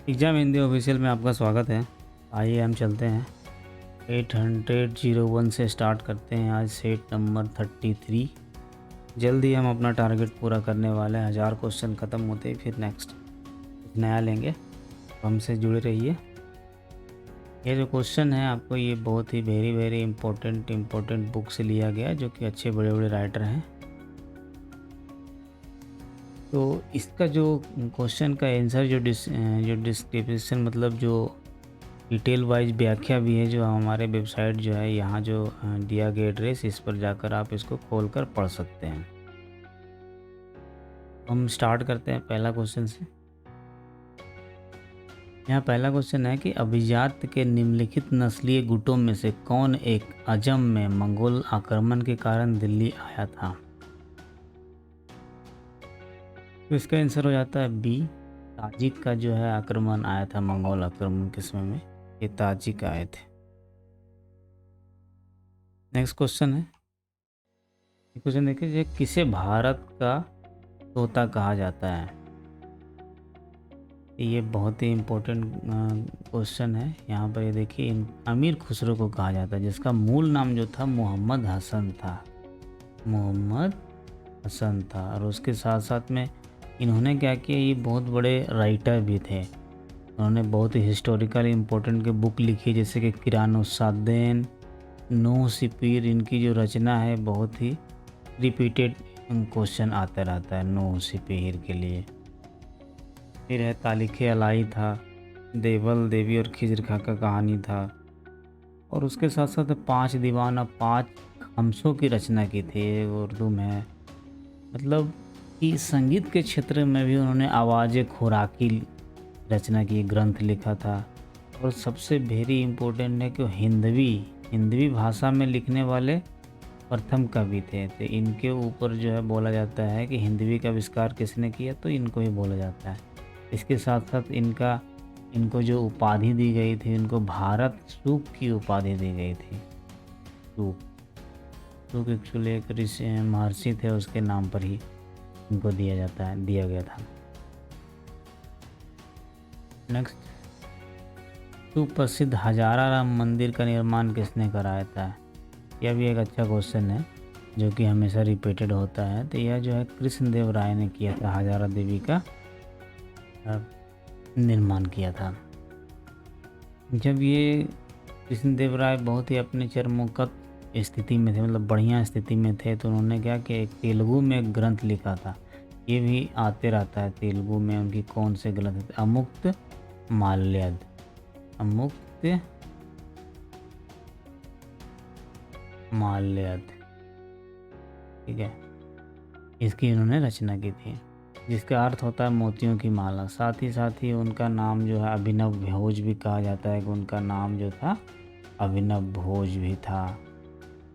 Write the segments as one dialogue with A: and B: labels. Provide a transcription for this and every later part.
A: Exam Hindi official में आपका स्वागत है। आइए हम चलते हैं 801 से स्टार्ट करते हैं। आज सेट नंबर 33। जल्दी हम अपना टारगेट पूरा करने वाले हैं। 1000 क्वेश्चन ख़त्म होते ही फिर नेक्स्ट कुछ नया लेंगे, तो हमसे जुड़े रहिए। ये जो क्वेश्चन है आपको, ये बहुत ही वेरी इम्पोर्टेंट बुक से लिया गया है, जो कि अच्छे बड़े बड़े राइटर हैं। तो इसका जो क्वेश्चन का आंसर जो डिस्क्रिप्शन मतलब जो डिटेल वाइज व्याख्या भी है, जो हमारे वेबसाइट जो है यहाँ जो दिया गया एड्रेस, इस पर जाकर आप इसको खोलकर पढ़ सकते हैं। हम स्टार्ट करते हैं पहला क्वेश्चन से। यहाँ पहला क्वेश्चन है कि अभिजात के निम्नलिखित नस्लीय गुटों में से कौन एक अजम में मंगोल आक्रमण के कारण दिल्ली आया था। तो इसका आंसर हो जाता है बी, ताजिक का जो है आक्रमण आया था। मंगोल आक्रमण के समय में ये ताजिक आए थे। नेक्स्ट क्वेश्चन है, क्वेश्चन देखिए, किसे भारत का तोता कहा जाता है। ये बहुत ही इम्पोर्टेंट क्वेश्चन है। यहाँ पर ये देखिए, अमीर खुसरो को कहा जाता है, जिसका मूल नाम जो था मोहम्मद हसन था। मोहम्मद हसन था। और उसके साथ साथ में इन्होंने क्या किया, ये बहुत बड़े राइटर भी थे। उन्होंने बहुत ही हिस्टोरिकल इम्पोर्टेंट के बुक लिखी, जैसे कि किरानुसादैन, नूह सिपीर। इनकी जो रचना है बहुत ही रिपीटेड क्वेश्चन आता रहता है नूह सिपीर के लिए। फिर है तारीख़ अलाई था, देवल देवी और खिजर खां का कहानी था। और उसके साथ साथ 5 दीवान और 5 हमसों की रचना की थी उर्दू में। मतलब कि संगीत के क्षेत्र में भी उन्होंने आवाज़ खुराकी रचना की, ग्रंथ लिखा था। और सबसे वेरी इम्पोर्टेंट है कि हिंदवी भाषा में लिखने वाले प्रथम कवि थे। तो इनके ऊपर जो है बोला जाता है कि हिंदवी का आविष्कार किसने किया, तो इनको ही बोला जाता है। इसके साथ साथ इनको जो उपाधि दी गई थी, इनको भारत सूक की उपाधि दी गई थी। सूक एक्चुअली एक ऋषि महर्षि थे, उसके नाम पर ही इनको दिया गया था। नेक्स्ट, सुप्रसिद्ध हजारा राम मंदिर का निर्माण किसने कराया था। यह भी एक अच्छा क्वेश्चन है, जो कि हमेशा रिपीटेड होता है। तो यह जो है कृष्णदेव राय ने किया था, हजारा देवी का निर्माण किया था। जब ये कृष्णदेव राय बहुत ही अपने चरमोत्कर्ष स्थिति में थे, मतलब बढ़िया स्थिति में थे, तो उन्होंने क्या कि एक तेलुगु में एक ग्रंथ लिखा था। ये भी आते रहता है तेलुगु में, उनकी कौन से ग्रंथ थे, अमुक्त माल्यद। ठीक है, इसकी इन्होंने रचना की थी, जिसका अर्थ होता है मोतियों की माला। साथ ही उनका नाम जो है अभिनव भोज भी कहा जाता है, कि उनका नाम जो था अभिनव भोज भी था।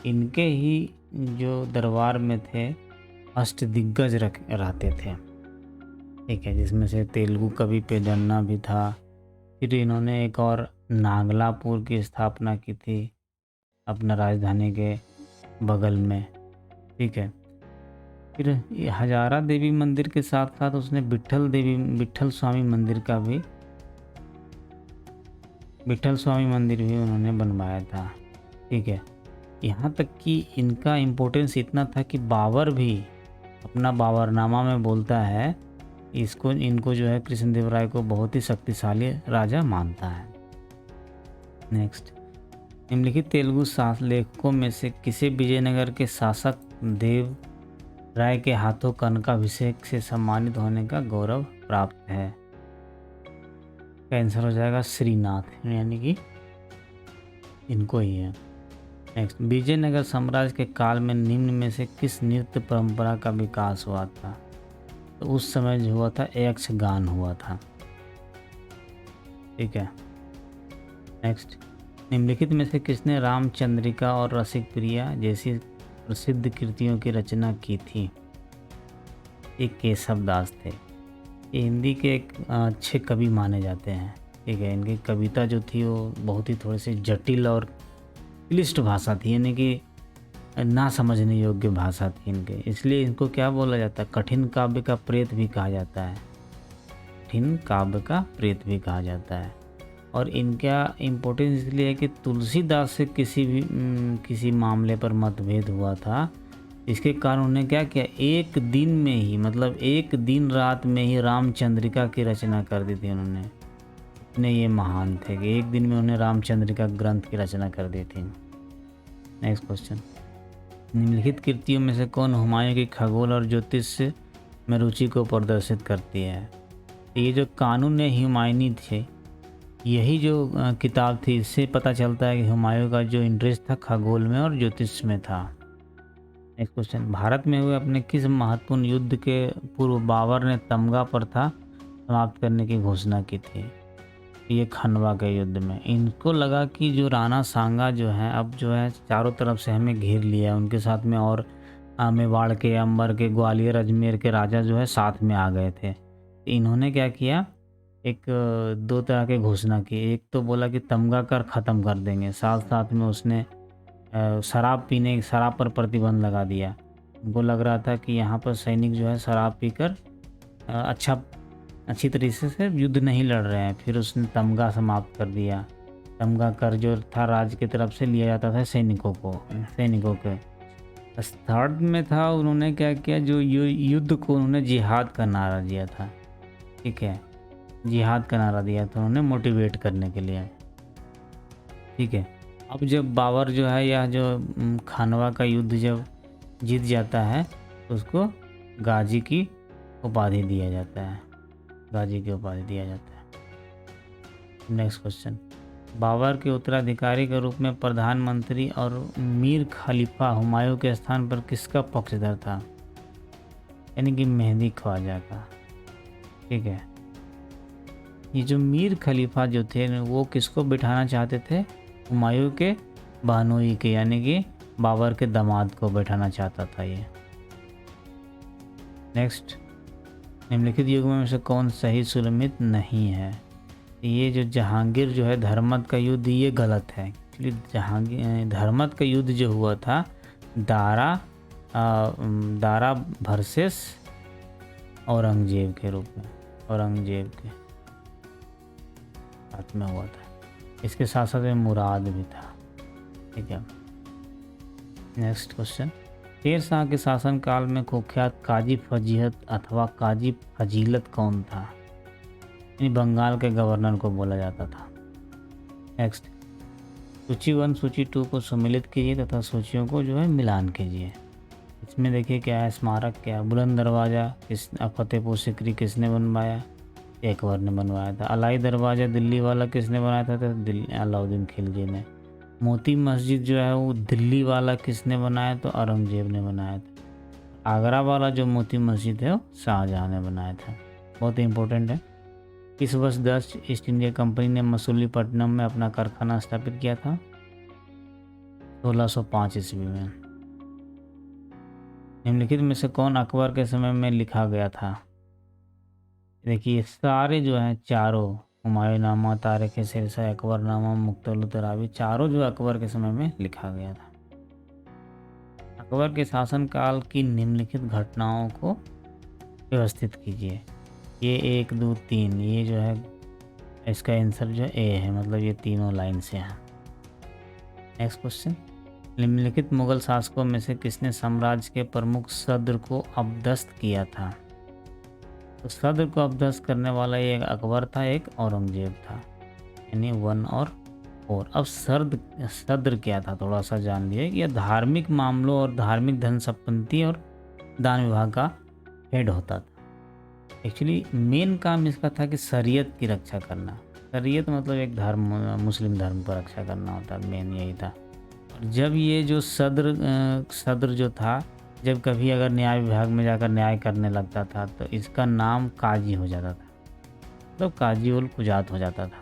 A: इनके ही जो दरबार में थे अष्टदिग्गज रहते थे, ठीक है, जिसमें से तेलुगु कवि पेदन्ना भी था। फिर इन्होंने एक और नागलापुर की स्थापना की थी, अपना राजधानी के बगल में, ठीक है। फिर हजारा देवी मंदिर के साथ साथ उसने विट्ठल स्वामी मंदिर भी उन्होंने बनवाया था, ठीक है। यहाँ तक कि इनका इम्पोर्टेंस इतना था कि बाबर भी अपना बाबरनामा में बोलता है, इनको जो है कृष्णदेव राय को बहुत ही शक्तिशाली राजा मानता है। नेक्स्ट, निम्नलिखित तेलुगु लेखकों में से किसे विजयनगर के शासक देव राय के हाथों कनकाभिषेक से सम्मानित होने का गौरव प्राप्त है। का आंसर हो जाएगा श्रीनाथ, यानी कि इनको ही है। नेक्स्ट, विजयनगर साम्राज्य के काल में निम्न में से किस नृत्य परंपरा का विकास हुआ था। तो उस समय जो हुआ था यक्षगान हुआ था, ठीक है। नेक्स्ट, निम्नलिखित में से किसने रामचंद्रिका और रसिक प्रिया जैसी प्रसिद्ध कृतियों की रचना की थी। एक केशव दास थे। ये हिंदी के एक अच्छे कवि माने जाते हैं, ठीक है। इनकी कविता जो थी वो बहुत ही थोड़ी सी जटिल और क्लिष्ट भाषा थी, यानी कि ना समझने योग्य भाषा थी इनके, इसलिए इनको क्या बोला जाता है, कठिन काव्य का प्रेत भी कहा जाता है। कठिन काव्य का प्रेत भी कहा जाता है। और इनका इम्पोर्टेंस इसलिए है कि तुलसीदास से किसी मामले पर मतभेद हुआ था। इसके कारण उन्होंने क्या किया, एक दिन में ही, मतलब एक दिन रात में ही रामचंद्रिका की रचना कर दी थी उन्होंने। इतने ये महान थे कि एक दिन में उन्होंने रामचंद्रिका ग्रंथ की रचना कर दी थी। नेक्स्ट क्वेश्चन, निम्नलिखित कृतियों में से कौन हुमायूं की खगोल और ज्योतिष में रुचि को प्रदर्शित करती है? ये जो कानून हुमायूनी थे, यही जो किताब थी, इससे पता चलता है कि हुमायूं का जो इंटरेस्ट था खगोल में और ज्योतिष में था। नेक्स्ट क्वेश्चन, भारत में हुए अपने किस महत्वपूर्ण युद्ध के पूर्व बाबर ने तमगा प्रथा समाप्त करने की घोषणा की थी? ये खनवा के युद्ध में इनको लगा कि जो राणा सांगा जो है, अब जो है चारों तरफ से हमें घेर लिया, उनके साथ में और मेवाड़ के, अंबर के, ग्वालियर, अजमेर के राजा जो है साथ में आ गए थे। इन्होंने क्या किया, एक दो तरह के घोषणा की। एक तो बोला कि तमगा कर ख़त्म कर देंगे, साथ साथ में उसने शराब पर प्रतिबंध लगा दिया। उनको लग रहा था कि यहाँ पर सैनिक जो है शराब पीकर अच्छी तरीके से युद्ध नहीं लड़ रहे हैं। फिर उसने तमगा समाप्त कर दिया। तमगा कर जो था राज्य की तरफ से लिया जाता था सैनिकों के। थर्ड में था, उन्होंने क्या किया, जो युद्ध को उन्होंने जिहाद का नारा दिया था। ठीक है, जिहाद का नारा दिया था उन्होंने मोटिवेट करने के लिए। ठीक है, अब जब बाबर जो है, यह जो खानवा का युद्ध जब जीत जाता है तो उसको गाजी की उपाधि दिया जाता है। नेक्स्ट क्वेश्चन, बाबर के उत्तराधिकारी के रूप में प्रधानमंत्री और मीर खलीफा हुमायूं के स्थान पर किसका पक्षधर था? यानी कि मेहदी ख्वाजा का। ठीक है, ये जो मीर खलीफा जो थे वो किसको बिठाना चाहते थे? हुमायूं के बानोई के, यानी कि बाबर के दामाद को बैठाना चाहता था ये। नेक्स्ट, निम्नलिखित युग्म में से कौन सही सुलमित नहीं है? ये जो जहांगीर जो है धर्मत का युद्ध, ये गलत है। एक्चुअली धर्मत का युद्ध जो हुआ था दारा वर्सेस औरंगजेब के रूप में, औरंगजेब के साथ में हुआ था। इसके साथ साथ में मुराद भी था। ठीक है, नेक्स्ट क्वेश्चन, शेर शाह के शासनकाल में कुख्यात काजी फजीहत अथवा काजी फजीलत कौन था? यानी बंगाल के गवर्नर को बोला जाता था। नेक्स्ट, सूची 1 सूची 2 को सम्मिलित कीजिए तथा सूचियों को जो है मिलान कीजिए। इसमें देखिए क्या है, स्मारक क्या है। बुलंद दरवाज़ा फतेहपुर सिकरी किसने बनवाया? अकबर ने बनवाया था। अलाई दरवाज़ा दिल्ली वाला किसने बनाया था? तो अलाउद्दीन खिलजी ने। मोती मस्जिद जो है वो दिल्ली वाला किसने बनाया? तो औरंगजेब ने बनाया था। आगरा वाला जो मोती मस्जिद है वो शाहजहाँ ने बनाया था। बहुत इंपॉर्टेंट है। किस वर्ष डच ईस्ट इंडिया कंपनी ने मसूलीपट्टनम में अपना कारखाना स्थापित किया था? 1605 ईस्वी में। निम्नलिखित में से कौन अकबर के समय में लिखा गया था? देखिए सारे जो हैं चारों, हुमायूंनामा, तारीख़ शेरशाह, अकबरनामा, मुख्तसर, चारों जो अकबर के समय में लिखा गया था। अकबर के शासनकाल की निम्नलिखित घटनाओं को व्यवस्थित कीजिए। ये 1 2 3, ये जो है इसका आंसर जो ए है, मतलब ये तीनों लाइन से हैं। नेक्स्ट क्वेश्चन, निम्नलिखित मुगल शासकों में से किसने साम्राज्य के प्रमुख सद्र को अपदस्थ किया था? तो सद्र को अपदस्थ करने वाला एक अकबर था, एक औरंगजेब था, यानी 1 और 4। अब सद्र क्या था, थोड़ा सा जान लिए। यह धार्मिक मामलों और धार्मिक धन संपत्ति और दान विभाग का हेड होता था। एक्चुअली मेन काम इसका था कि शरीयत की रक्षा करना। शरीयत मतलब एक धर्म, मुस्लिम धर्म पर रक्षा करना होता, मेन यही था। और जब ये जो सद्र जो था, जब कभी अगर न्याय विभाग में जाकर न्याय करने लगता था तो इसका नाम काजी हो जाता था, मतलब काजी उल कुजात हो जाता था।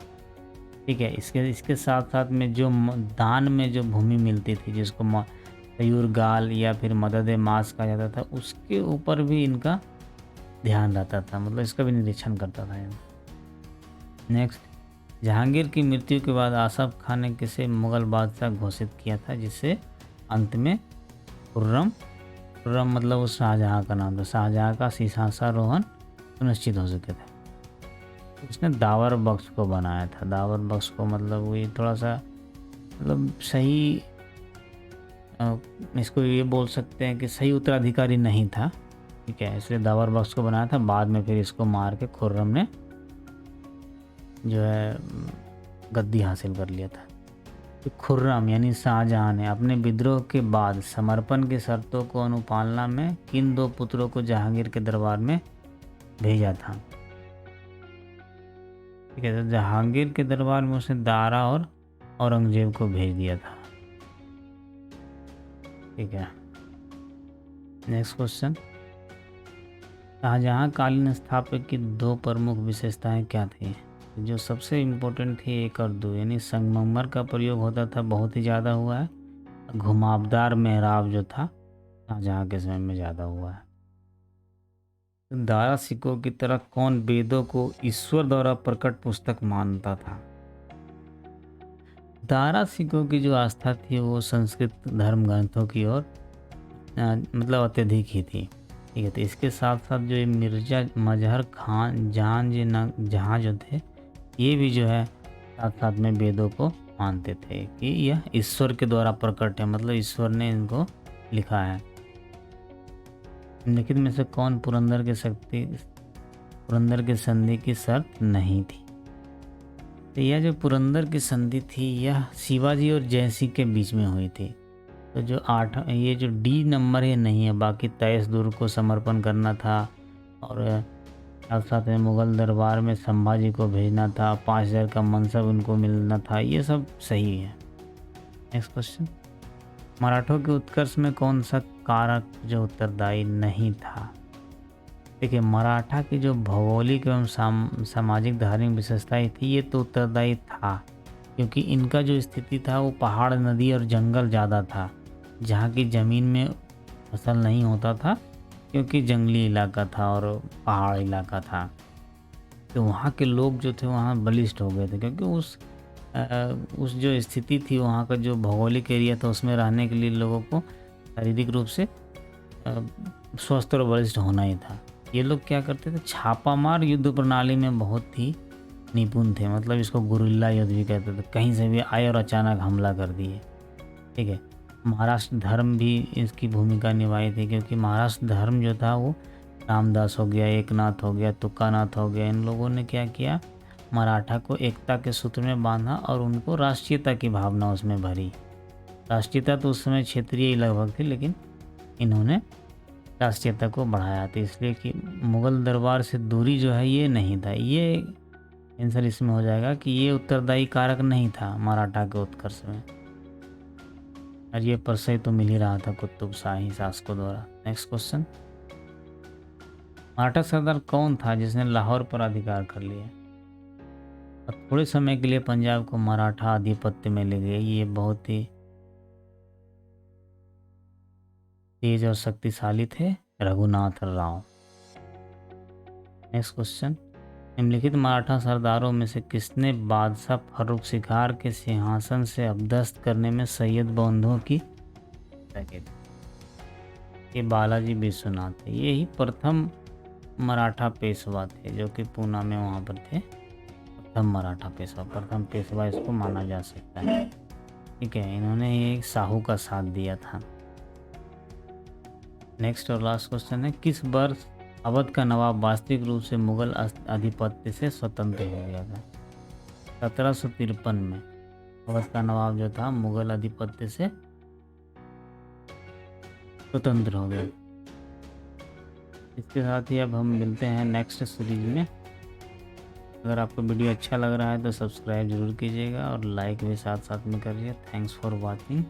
A: ठीक है, इसके साथ साथ में जो दान में जो भूमि मिलती थी, जिसको मयूर गाल या फिर मदद मास कहा जाता था, उसके ऊपर भी इनका ध्यान रहता था, मतलब इसका भी निरीक्षण करता था। नेक्स्ट, जहांगीर की मृत्यु के बाद आसफ खान ने किसे मुगल बादशाह घोषित किया था, जिससे अंत में खुर्रम मतलब उस शाहजहाँ का नाम था, शाहजहाँ का सिंहासनारोहण सुनिश्चित हो सके थे। उसने दावर बख्श को बनाया था। दावर बख्श को मतलब वही थोड़ा सा मतलब सही इसको ये बोल सकते हैं कि सही उत्तराधिकारी नहीं था, ठीक है, इसलिए दावर बख्श को बनाया था। बाद में फिर इसको मार के खुर्रम ने जो है गद्दी हासिल कर लिया था। तो खुर्रम यानी शाहजहां ने अपने विद्रोह के बाद समर्पण की शर्तों को अनुपालना में किन दो पुत्रों को जहांगीर के दरबार में भेजा था? ठीक है, तो जहांगीर के दरबार में उसने दारा और औरंगजेब को भेज दिया था। ठीक है, नेक्स्ट क्वेश्चन, शाहजहां कालीन स्थापत्य की दो प्रमुख विशेषताएं क्या थी? जो सबसे इम्पोर्टेंट थी 1 और 2, यानी संगमरमर का प्रयोग होता था, बहुत ही ज़्यादा हुआ है। घुमावदार मेहराब जो था शाहजहां के समय में ज़्यादा हुआ है। दारा सिकों की तरह कौन वेदों को ईश्वर द्वारा प्रकट पुस्तक मानता था? दारा सिकों की जो आस्था थी वो संस्कृत धर्म ग्रंथों की ओर मतलब अत्यधिक ही थी। ठीक है, तो इसके साथ साथ जो ये मिर्जा मजहर खान जहाँ जो थे, ये भी जो है साथ साथ में वेदों को मानते थे कि यह ईश्वर के द्वारा प्रकट है, मतलब ईश्वर ने इनको लिखा है। निम्नलिखित में से कौन पुरंदर की संधि की शर्त नहीं थी? तो यह जो पुरंदर की संधि थी यह शिवाजी और जयसिंह के बीच में हुई थी। तो जो ये जो डी नंबर है नहीं है, बाकी 23 दुर्ग को समर्पण करना था और साथ साथ में मुगल दरबार में संभाजी को भेजना था, 5000 का मनसब उनको मिलना था, ये सब सही है। नेक्स्ट क्वेश्चन, मराठों के उत्कर्ष में कौन सा कारक जो उत्तरदायी नहीं था? देखिए, मराठा की जो भौगोलिक एवं सामाजिक धार्मिक विशेषताएं थी ये तो उत्तरदायी था, क्योंकि इनका जो स्थिति था वो पहाड़, नदी और जंगल ज़्यादा था, जहाँ की ज़मीन में फसल नहीं होता था क्योंकि जंगली इलाका था और पहाड़ इलाका था। तो वहाँ के लोग जो थे वहाँ बलिष्ठ हो गए थे, क्योंकि उस जो स्थिति थी वहाँ का जो भौगोलिक एरिया था उसमें रहने के लिए लोगों को शारीरिक रूप से स्वस्थ और बलिष्ठ होना ही था। ये लोग क्या करते थे, छापामार युद्ध प्रणाली में बहुत ही निपुण थे, मतलब इसको गुरिल्ला युद्ध भी कहते थे। कहीं से भी आए और अचानक हमला कर दिए। ठीक है, महाराष्ट्र धर्म भी इसकी भूमिका निभाई थी, क्योंकि महाराष्ट्र धर्म जो था वो रामदास हो गया, एकनाथ हो गया, तुक्कानाथ हो गया, इन लोगों ने क्या किया, मराठा को एकता के सूत्र में बांधा और उनको राष्ट्रीयता की भावना उसमें भरी। राष्ट्रीयता तो उस समय क्षेत्रीय ही लगभग थी, लेकिन इन्होंने राष्ट्रीयता को बढ़ाया था, इसलिए कि मुगल दरबार से दूरी जो है ये नहीं था। ये आंसर इसमें हो जाएगा कि ये उत्तरदायी कारक नहीं था मराठा के उत्कर्ष में, और ये परसई तो मिल ही रहा था कुतुब शाही शासकों द्वारा। नेक्स्ट क्वेश्चन, मराठा सरदार कौन था जिसने लाहौर पर अधिकार कर लिया और थोड़े समय के लिए पंजाब को मराठा आधिपत्य में ले गए? ये बहुत ही तेज और शक्तिशाली थे, रघुनाथ राव। नेक्स्ट क्वेश्चन, निम्नलिखित मराठा सरदारों में से किसने बादशाह फर्रुख शिकार के सिंहासन से अपदस्थ करने में सैयद बंधुओं की? ये बालाजी विश्वनाथ है, ये ही प्रथम मराठा पेशवा थे जो कि पूना में वहाँ पर थे। प्रथम मराठा पेशवा, प्रथम पेशवा इसको माना जा सकता है। ठीक है, इन्होंने ये साहू का साथ दिया था। नेक्स्ट और लास्ट क्वेश्चन है, किस वर्ष अवध का नवाब वास्तविक रूप से मुगल आधिपत्य से स्वतंत्र हो गया था? 1753 में अवध का नवाब जो था मुगल आधिपत्य से स्वतंत्र हो गया। इसके साथ ही अब हम मिलते हैं नेक्स्ट सीरीज में। अगर आपको वीडियो अच्छा लग रहा है तो सब्सक्राइब जरूर कीजिएगा और लाइक भी साथ साथ में करिए। Thanks for watching.